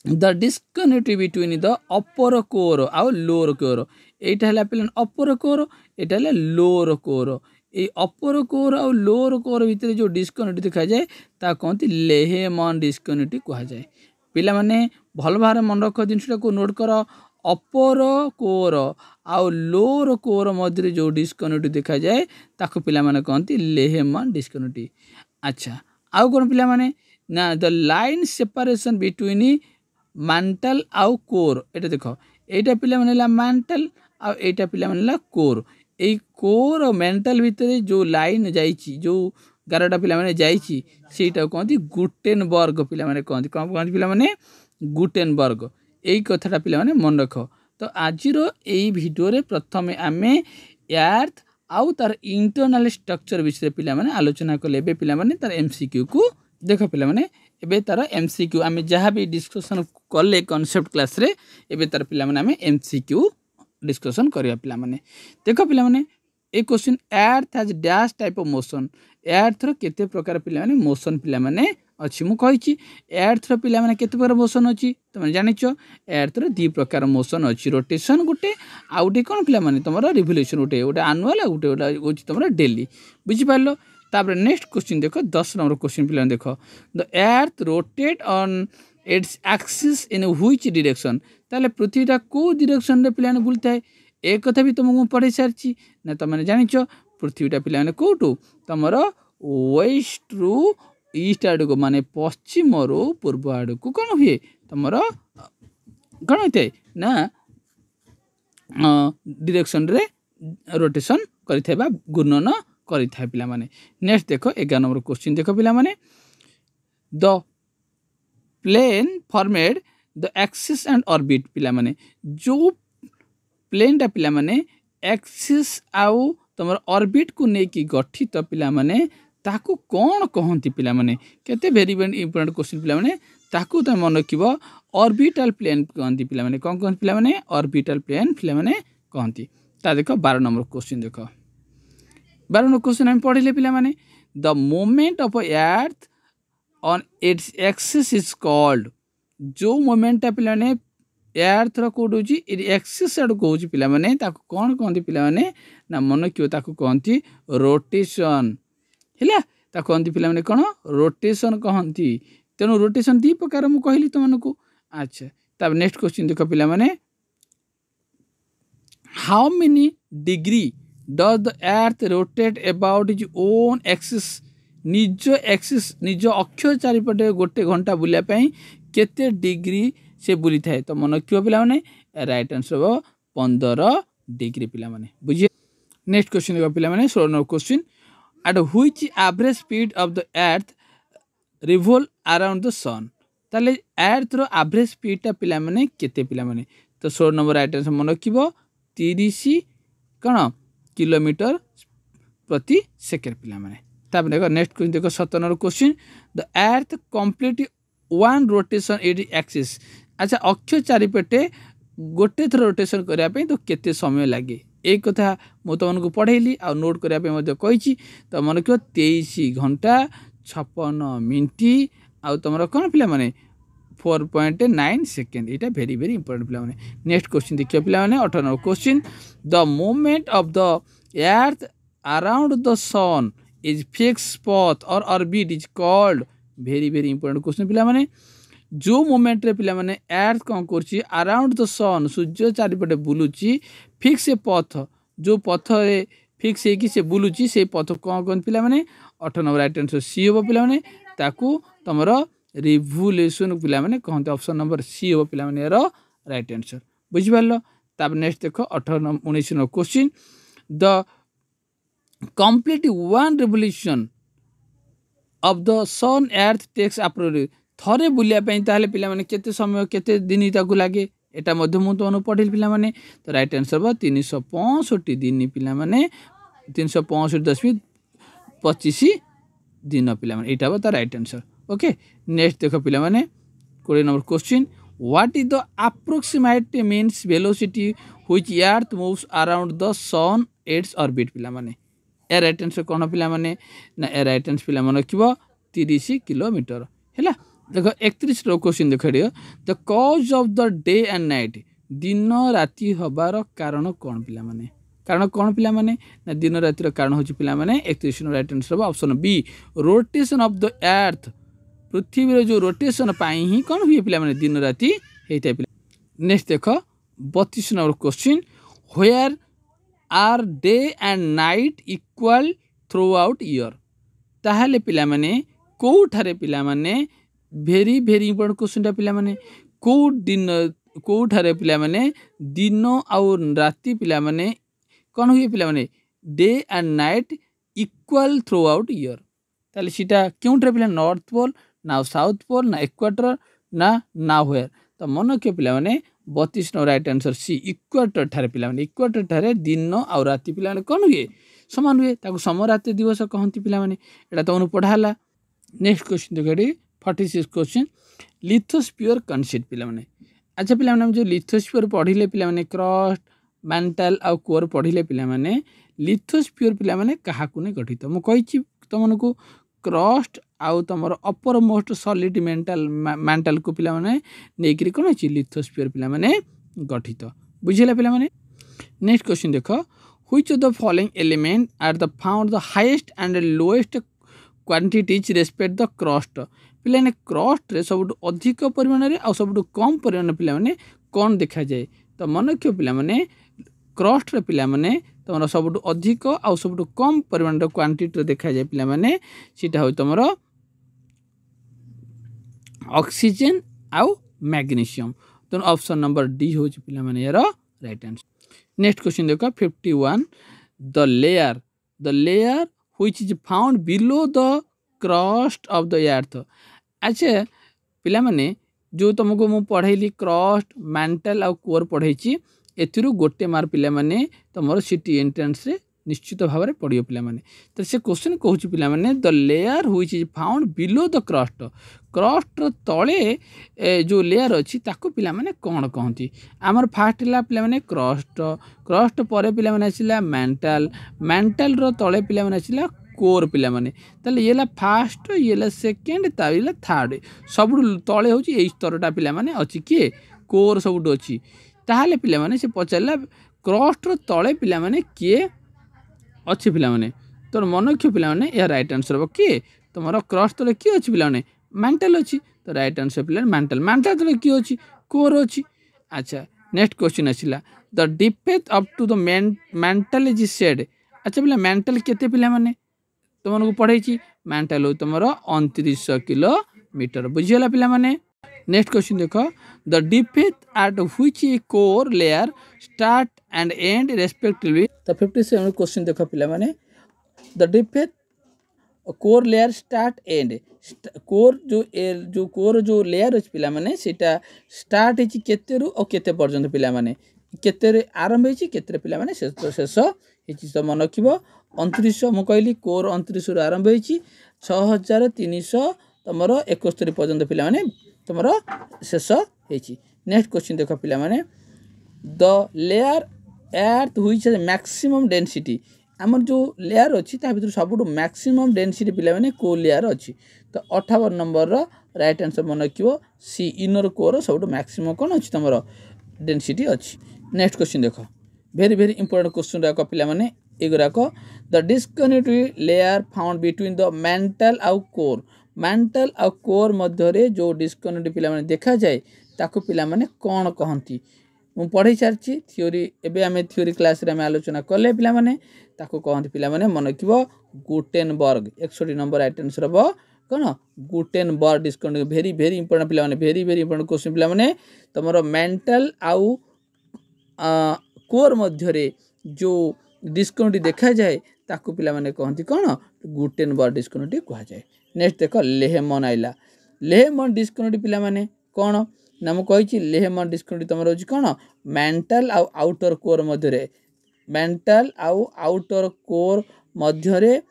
the disconnectivity between the upper core आउ लोअर कोर एटा हला पिला अपर कोर एटा हला लोअर कोर ए अपर कोर आउ लोअर कोर भितर जो डिस्कनेक्ट देखा जाए ता कहती लेहेमन डिस्कनेक्ट कहा जाए पिला माने भल भार मन रख जिनटा को नोट कर अपर कोर आउ लोअर कोर मध्य जो डिस्कनेक्ट देखा जाए ताको पिला माने कहती लेहेमन डिस्कनेक्ट अच्छा आउ कौन पिला माने ना द लाइन सेपरेशन बिटवीन मांटल आउ कोर एटा देखो एटा पिला माने मांटल आउ एटा पिला माने कोर ए कोर और मेंटल भितर जो लाइन जाइछि जो 11टा पिला माने जाइछि सेटा कहती गुटेनबर्ग पिला माने कहती कौन कहती पिला माने गुटेनबर्ग एई कथाटा पिला माने मन रख तो आजिर एई वीडियो रे प्रथमे आमे अर्थ आउ तार इंटरनल स्ट्रक्चर विषय पिला माने आलोचना कले बे पिला माने तार एमसीक्यू को देखो पिला माने एबे तार एमसीक्यू आमे जहाँ भी डिस्कशन कले कॉन्सेप्ट क्लास रे एबे तार पिला माने आमे एमसीक्यू डिस्कशन करिया पिला माने देखो पिला माने ए question earth has dash type of motion earth रो केते प्रकार पिला माने मोशन पिला माने अछि मु कहिछि अर्थ रो पिला माने केते प्रकार मोशन अछि तुम जानिछो अर्थ रो दी प्रकार मोशन अछि रोटेशन गुटे आउटे कोन पिला माने तमरो रिवोल्यूशन गुटे ओटा एनुअल गुटे होछि तमरो डेली बुझि पारलो तापर नेक्स्ट क्वेश्चन देखो 10 नंबर क्वेश्चन पिला देखो the earth rotate on its axis in which direction ताले पृथ्वीटा को डायरेक्शन रे पिलाने बुलता है एक कथा भी तुमको पढ़े सारछि ना तमने जानिछो पृथ्वीटा पिलाने कोटू तमरो वेस्ट रु ईस्ट आड़ को माने पश्चिम रु पूर्व आड़ को कौन हुए तमरो कौन होते ना डायरेक्शन रे रोटेशन करिथाबा घूर्णन करिथाय पिला माने नेक्स्ट देखो 11 नंबर क्वेश्चन देखो पिला माने the plane formed the axis and orbit पिला माने जो प्लेन टा पिला माने एक्सिस आउ तमर ऑर्बिट को ने की गठित पिला माने ताकू कौन कहंती पिला माने केते वेरी वेरी इंपोर्टेंट क्वेश्चन पिला माने ताकू त मन रखिबो ऑर्बिटल प्लेन कहंती पिला माने कौन कहंती पिला माने ऑर्बिटल प्लेन पिला माने कहंती ता देखो 12 नंबर क्वेश्चन देखो 12 नंबर क्वेश्चन हम पढ़िले पिला माने the moment of earth on its axis is called जो मोमेंट पिला ने अर्थ रो कोड होची एक्सिस आड़ को होची पिला माने ताको कोन कहंती पिला माने ना मन क्यों ताको कहंती रोटेशन हैला ताको कहंती पिला माने कोन रोटेशन कहंती तेनु रोटेशन दी प्रकार मु कहली त मनकू अच्छा तब नेक्स्ट क्वेश्चन देखो पिला माने how many degree does the earth rotate about is own axis निज अक्ष चारिपटे गोटे घंटा बुलिया पई केते डिग्री से बुली थाए तो मन क्यों पिला माने राइट आंसर हो 15 डिग्री पिला माने बुझिए नेक्स्ट क्वेश्चन देखो पिला माने 16 number question at which average speed of the earth revolve around the sun ताले अर्थ रो एवरेज स्पीड ता पिला माने केते पिला माने तो 16 नंबर राइट आंसर मन रखिबो 30 कोन किलोमीटर प्रति सेकंड पिला माने तब देखो नेक्स्ट क्वेश्चन देखो 17 number question the earth complete one rotation it axis अच्छा अक्ष चारिपटे गोटे थर रोटेशन करने तो केते समय लगे एक कथा मु तुमको पढ़ेली आ नोट करने कही तो मन क्यों 23 घंटा 56 मिनट आउ तुम कौन पिला माने 4.9 सेकेंड यहाँ वेरी वेरी इंपोर्टेंट पिला माने नेक्स्ट क्वेश्चन देखिए पिला माने 18 number question the movement of the earth around the sun is fix path or orbit is called very very important question पिला माने जो मोमेंट रे पिला माने अर्थ कौन करछि अराउंड द सन सूर्य चारिपटे बुलुची फिक्स पथ जो पथ रे फिक्स है कि से बुलुची से पथ कौन कौन पिला माने 8 नंबर राइट आंसर सी हो पिला माने ताकू तमरो रिवोल्यूशन पिला माने कहते ऑप्शन नंबर सी हो पिला माने रो राइट आंसर बुझि पारलो तब नेक्स्ट देखो 18 19 number question the complete one revolution of the sun earth takes approximately थरे बुलिया ताहले पिला माने केते समय केते दिन ताकू लागे एटा मध्य मु तो पढ़िल पिला माने तो राइट आंसर बा 365 दिन पिला माने 365.25 दिन पिला माने एटा बा त राइट आंसर ओके नेक्स्ट देखो पिला माने 20 number question what is the approximate means velocity which earth moves around the sun its orbit पिला माने ए राइट आंसर कौन पिला माने ना ए राइट आंसर पिला मन रखिबो 30 किलोमीटर हैला। देखो 31 रो क्वेश्चन देख दियो the cause of the day and night दिन राति हबार कारण कौन पिला माने कारण कौन पिला माने ना दिन रातिर कारण होची पिला माने 31 no right answer option B rotation of the earth पृथ्वी रो जो रोटेशन पाई ही कौन हुए पिला माने दिन राति हेता पिला। नेक्स्ट देखो 32 number question where are day and night equal throughout year ताहले पिला माने कोठारे पिला माने भेरी भेरी इंपोर्टेंट क्वेश्चन टा पिला माने को दिन कोठारे पिला माने दिन आउ राति पिला माने कौन हुए पिला माने day and night equal throughout year ताले सीटा क्योंठरे पिला नॉर्थ पोल ना साउथ पोल ना इक्वेटर ना व्हेयर तो मन के पिला माने 32 no right answer C equator ठारे पिला माने इक्वेटर ठारे दिन आउ राति पिला माने कौन हुए समान हुए ताको सम राति दिवस कहंती पिला माने एटा तो पढ़ाला। नेक्स्ट क्वेश्चन देखो 46 क्वेश्चन लिथोस्फीयर कन्सेप्ट पिला माने अच्छा पिला माने जो लिथोस्फीयर पढ़िले पिला माने क्रस्ट मेंटल आउ कोर पढ़िले पिला माने लिथोस्फीयर पिला माने काहा को ने गठित मु कहिछि तमनको क्रस्ट आउ तमर अपर मोस्ट सॉलिड मेंटल को पिला माने नेकरी कोन अछि लिथोस्फीयर पिला माने गठित बुझिला पिला माने। नेक्स्ट क्वेश्चन देखो which of the following element are the found the highest and lowest quantities respect the crust पिला ने क्रस्ट रे सब अधिक परिमाण रे आ सब कम परिमाण पिला माने कोन देखा जाए तो मन क्यों पिला माने क्रस्ट रे पिला माने तमरो सब अधिक आ सब कम परिमाण रो क्वांटिटी रे देखा जाए पिला माने सीटा होय तमरो ऑक्सीजन आउ मैग्नीशियम तो ऑप्शन नंबर डी हो पिला माने यार राइट आंसर। नेक्स्ट क्वेश्चन देखो 51 the layer which is found below the crust of the अर्थ अच्छा पिला माने जो तुमको मु पढ़ाई क्रस्ट मेंटल आउ कोर पढ़ाई एथिरु गोटे मार पिला माने तमरो सिटी एंट्रेंस रे निश्चित भाव में पड़ियो पिला माने तो से क्वेश्चन कहूँ पिला माने the layer which is found below the crust तले जो लेयर अच्छी ताको पिला माने कौन कहती आमर फास्ट है पिला माने क्रस्ट पर पिला माने आसिला मेंटल रो तले पिला माने आसिला कोर पिला माने ताले ये फास्ट ये सेकेंड ताले थर्ड सब तले हूँ यही स्तरटा पिला माने अच्छी किए कोर सब अच्छी ताहले पिला माने से पचारा क्रस्ट रो तले पिला माने किए अच्छी पिला माने तोर मन क्यों पिला माने या राइट आंसर हो किए तुम क्रस्ट तले किए अच्छी पिला माने मेंटल अच्छी तो राइट आंसर पिला मेंटल तले किए अच्छी कोर अच्छी। अच्छा नेक्स्ट क्वेश्चन आसिला the defect up to the mantle is said अच्छा पिला मेंटल केते पिला माने तुमको पढ़ाई मेंटल हो तुम 2900 किलोमीटर बुझीगला पिला माने। नेक्स्ट क्वेश्चन देखो the defect at which core layer start and and respectively तो 57 क्वेश्चन देखो पिला माने the defect core layer start and core जो लेयर अछि पिला माने सेटा स्टार्ट है केते रु और केते पर्यंत पिला माने केते रे आरंभ है केते पिला माने शेष है तो मन रखिबो 2900 मु कहली कोर 2900 रु आरंभ है 6300 तमरो 71 पर्यंत पिला माने तमरो शेष है। नेक्स्ट क्वेश्चन देखो पिला माने the layer earth which has maximum density आमर जो लेयर अच्छी भर सब मैक्सिमम डेंसिटी पिला माने को लेयर अच्छी तो 58 नंबर रो राइट आंसर मन रखिबो सी इनर कोर सब मैक्सिमम कौन अच्छी तुम डेंसिटी अच्छी। नेक्स्ट क्वेश्चन देखो वेरी वेरी इंपोर्टेंट क्वेश्चन राक पिला माने एगुराक the discontinuity layer found between the mantle आउ कोर मध्य जो डिस्कनेक्टिव पिला माने देखा जाए ताको पिला माने कौन कहती मु पढ़ाई सारी थ्योरी एबे आमे थ्योरी क्लास रे आमे आलोचना कले पिला माने ताको कहती पिला माने मन रखिबो गुटेनबर्ग 61 नंबर राइट आंसर हो कौन Gutenberg disconnective very very important पिला माने वेरी वेरी इंपोर्टेंट क्वेश्चन पिला माने तमरो मेंटल आउ कोर मध्य रे जो डिस्कनेक्टिव देखा जाए ताको पिला माने कहती कौन गुटेनबर्ग डिस्कनेक्टिव कहा जाए। नेक्स्ट देखो लेहमन आइला लेहमन डिस्कनेक्टिव पिला माने कौन ना मु कही लेहमन डिस्कनेक्टिव तुम रोज कौन मेंटल आउ आउटर कोर मध्य मेंटल आउ आउटर कोर मध्य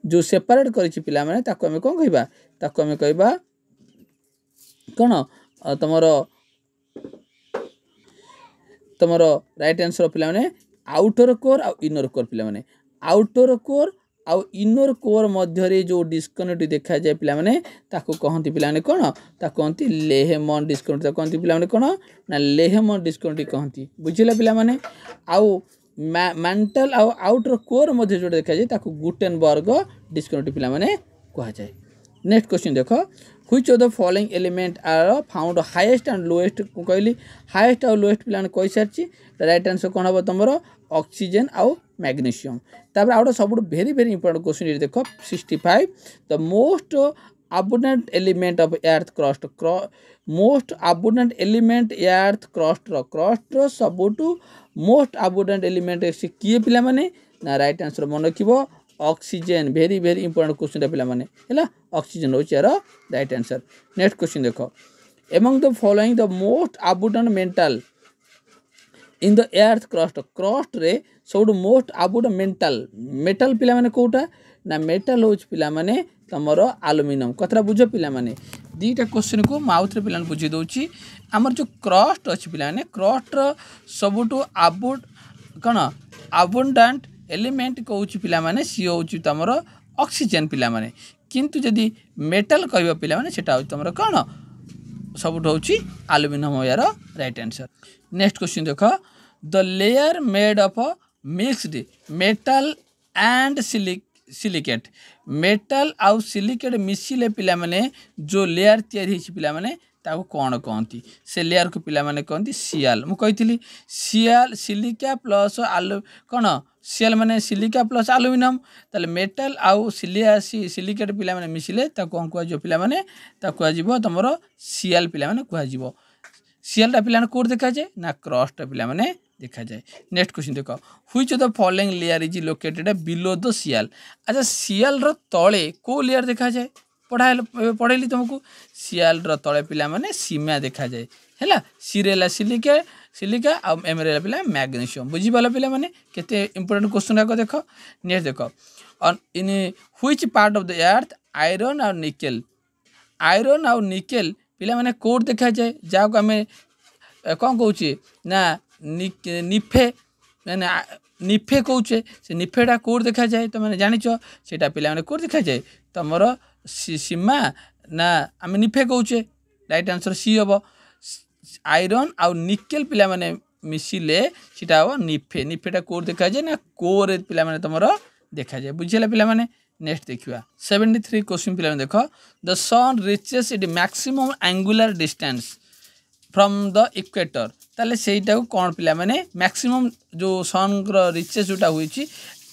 जो सेपरेट करिछि पिला माने ताको हमें कौन कहबा ताको हमें कहबा कौन तुमरो राइट आंसर पिला माने आउटर कोर आ इनर कोर पिला आउटर कोर आउ इनर कोर मध्य जो डिस्कनेक्ट देखा जाए पिला ताको कहती पिला कौन ताको कहती लेहमन डिस्कनेक्ट कहती पिला कौन ना लेहमन डिस्कनेक्ट कहती बुझिला पिला आउ मेंटल आउ आउटर कोर मध्य जो देखा जाए ताको गुटेनबर्ग डिस्कनेक्ट पिला कह जाए। नेक्स्ट क्वेश्चन देख which of the following element are found highest and lowest कहली हाईएस्ट आउ लोएस्ट पिला कही सारी राइट आंसर कौन हम तुम ऑक्सीजन आउ मैग्नीशियम तापर आउट सब वेरी वेरी इंपोर्टेंट क्वेश्चन ये देख 65 the most abundant element of earth crust most abundant element earth crust सबुठु मोस्ट abundant element से किए पिला माने ना राइट आंसर मन रखिबो oxygen very very important question पिला माने हैला ऑक्सीजन होची यार राइट आंसर। नेक्स्ट क्वेश्चन देखो among the following the most abundant metal in the earth crust रे सब मोस्ट abundant मेटल पिला माने कोटा ना मेटल हो पिला माने तमर आलुमिनियम कतरा बुझ पिला माने दीटा क्वेश्चन को माउथ रे पिला बुझी दउची हमर जो क्रस्ट अछि पिला माने क्रस्ट सबुटु कौन abundant एलिमेंट कहूँ पिला माने सी होची तमर ऑक्सीजन पिला माने किंतु जदि मेटल कहबो पिला माने सेटा होची तमर कौन सबुठ होची आलुमिनियम यार राइट आंसर। नेक्स्ट क्वेश्चन देख the layer made of mixed metal and silicate metal आउ सिलिकेट मिसिले पिला माने जो लेयर तैयारी पिला माने ताको कौन कहती से लेयर को पिला माने कहती सियाल मु कही सियाल सिलिका प्लस आलु कौन सियाल माने सिलिका प्लस आलुमिनियम ताले मेटल आउ सिलिकेट पिला माने मिसिले ताको कौन कह पिला माने ताको कह तुमर सियाल पिला माने कह सियालटा पिला कोड देखा जाए ना क्रस्ट पिला माने देखा जाए। नेक्स्ट क्वेश्चन देख which of the following layer is located below the sial अच्छा सियाल रो तले को लेयर देखा जाए पढ़ाइली तुमको सियाल रो तले पिला माने सीमा देखा जाए हैला सिरेला सिलिका आ एमरेला पिला मैग्नीशियम बुझी पाला पिला माने केते इंपोर्टेंट क्वेश्चन आको देख। नेक्स्ट देख in which part of the earth iron और निकेल पिला माने कोड देखा जाए जहाँ को आम कौन कौचे ना निफे मैंने निफे कौचे से निफेटा कोड देखा जाए तो मैंने जानिच सेटा पिला माने कोड देखा जाए तुमर सीमा ना आम निफे कौचे राइट आंसर सी हम आयरन आउ निकेल पिला माने मिसिले सीटा हम निफेटा कोड देखा जाए ना कोर पिला माने तुमर देखा जाए बुझेला पिला माने। नेक्स्ट देखा 73 क्वेश्चन पिला देख the sun reaches it maximum angular distance from the equator ताले सेटा कौन पिला माने मैक्सिमम जो सन रिचेस जोटा हुई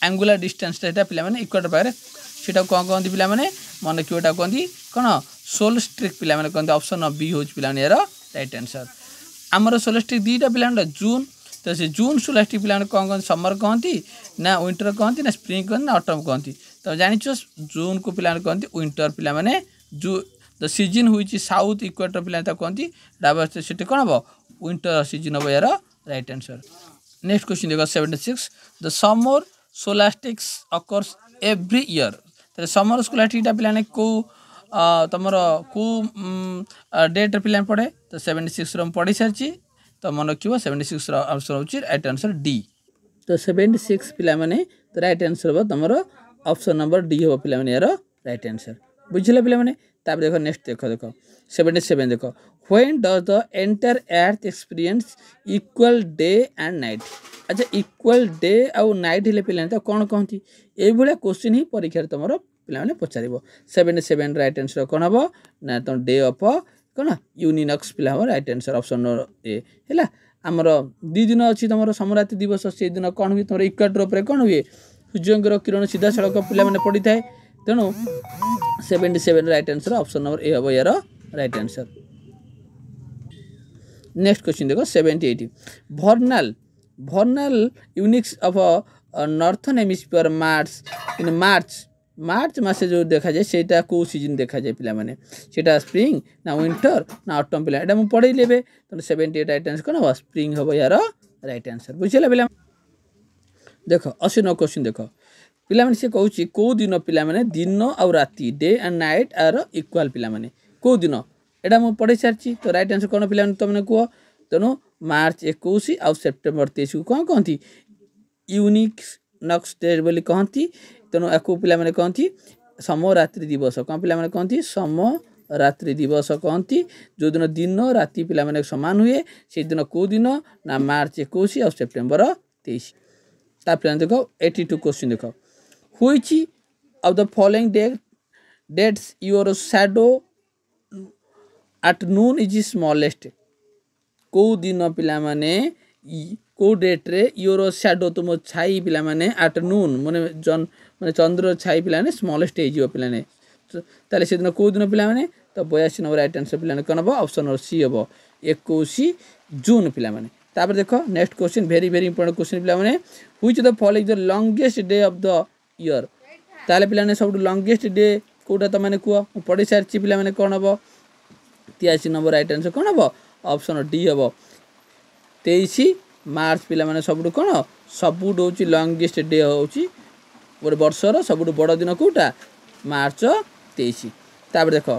एंगुलर डिस्टेंस पिला माने इक्वेटर पाखे सेटा कौन कहती पिला माने मन किटा कहती कौन सोल स्ट्रिक पिला माने कहते ऑप्शन बी हो पिला यार राइट आंसर। आमर सोल स्ट्रिक दुईटा पिला जून तो से जून सोल स्ट्रिक पिला कौन कहते समर कहती ना विंटर कहती ना स्प्रिंग कहती ना ऑटम कहती तो जानिच जून को पिला कहती विंटर पिला माने द सीजन हुई साउथ इक्वेटर पिला कहती डाबर से कौन हम विंटर सीजन हम यार राइट आंसर। नेक्स्ट क्वेश्चन देख 76 the summer solstice occurs every year summer solstice पिला को तुम को डेट पिला पढ़े तो 76 पढ़ी सारी तो मन रखिए 76 आंसर हो राइट आंसर डी तो 76 पिला माने तो राइट आंसर हम तुम ऑप्शन नंबर डी हो पिला यार राइट आंसर बुझिला पिला माने। तापर देखो नेक्स्ट देख 77 देख when does the entire earth experience equal day and night अच्छा इक्वल डे आउ नाइट हेले पिला तो कौन कहती ये क्वेश्चन ही परीक्षा तुम पिला पचार 77 राइट आंसर कौन हम ना तुम डे ऑफ कौन यूनिनक्स पिला हम राइट आंसर ऑप्शन ए है आमर दी दिन अच्छी तुम समराति दिवस से दिन कौन हुए तुम इक्वेटर उपर कौन हुए सूर्य किरण सीधा सड़क पिला पड़ी थाए तेणु 77 right answer option number A हम यार राइट आंसर। नेक्स्ट क्वेश्चन देखो 78 भर्नाल यूनिक्स ऑफ नॉर्थर्न हेमिस्फीयर मार्च मासे जो देखा जाए सेटा को सीजन देखा जाए पिला माने सेटा स्प्रिंग ना विंटर ना ऑटम पिला एटा मु पढ़ी लेबे तो 78 राइट आंसर कोन हो स्प्रिंग हो यार राइट आंसर बुझिला पिला देखो 89 क्वेश्चन देखो पिला माने से कहूची को दिन पिला माने दिन और राति day and night are equal पिला माने को दिन एटा मु पढ़ी सारची तो राइट आंसर कोन पिला माने तुमने को तेणु मार्च 21 और सेप्टेम्बर 23 को कौन कहती यूनिक्स डे बोली कहती तेणु या पे कहती समरात्रि दिवस कौन पे कहती समरात्रि दिवस कहती जो दिन दिन राति पे सामान हुए से दिन कौ दिन ना मार्च 21 और सेप्टेम्बर 23 पे देख 82 क्वेश्चन देख which of the following dates your shadow at noon is smallest कौ दिन पे कौ डेट रे योर शैडो तुम छाई पे एट नून माने चंद्र छाई पे स्मॉलेस्ट हो पे से दिन कौ दिन पे तो 82 नंबर राइट आंसर पे कौन हम ऑप्शन नंबर सी हम 21 जून पे देख next question very very important question पे which the following the longest day of the year ताले पे सब लॉन्गेस्ट डे कोटा तो मैंने कह पढ़ी सारी पे कौन हम 83 नंबर राइट आंसर कौन हम ऑप्शन डी हम 23 मार्च पे सब कौन सबुठ हूँ लंगेस्ट डे हूँ गोटे वर्षर सबुठ बड़ दिन कौटा मार्च 23 देख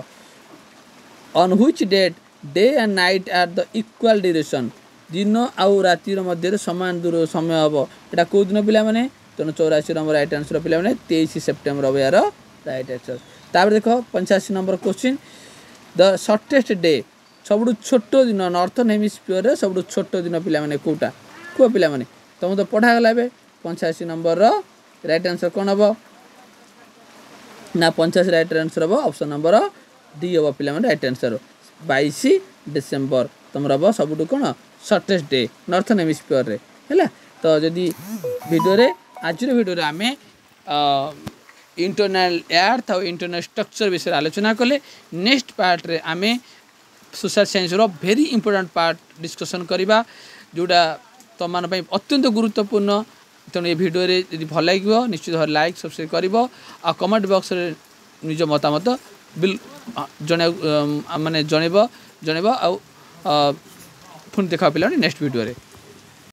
on which date day and night are the equal duration दिन आउ रातिर मध्य समान दूर समय हम यहाँ कौ दिन पे तेणु 84 नंबर राइट आंसर पे 23 सेप्टेम्बर हम यार राइट आंसर देख 85 number question the shortest day सब छोट दिन नॉर्थर्न हेमिस्फीयर सब छोट दिन पे कौटा कह पे तुम तो पढ़ागला ए 85 नंबर राइट आंसर कौन हम ना 85 राइट आंसर हम ऑप्शन नंबर डी हम पे राइट आंसर 22 डिसेम्बर तुम हम सब कौन शॉर्टेस्ट डे नॉर्थर्न हेमिस्फीयर रे है तो जदि वीडियो आज वीडियो आम इंटरनल अर्थ और इंटरनल स्ट्रक्चर विषय आलोचना कले नेक्स्ट पार्ट रे आम सोशल साइंस रो वेरी इंपोर्टेंट पार्ट डिस्कसन करवा जोड़ा तुम मान अत्यंत गुरुत्वपूर्ण तेणु ये वीडियो रे यदि भल लगे निश्चित भाव लाइक सब्सक्राइब कर आ कमेंट बॉक्स रे निज मतामत बिल माने जनइब आ पुणी देखा पे नेक्स्ट वीडियो रे।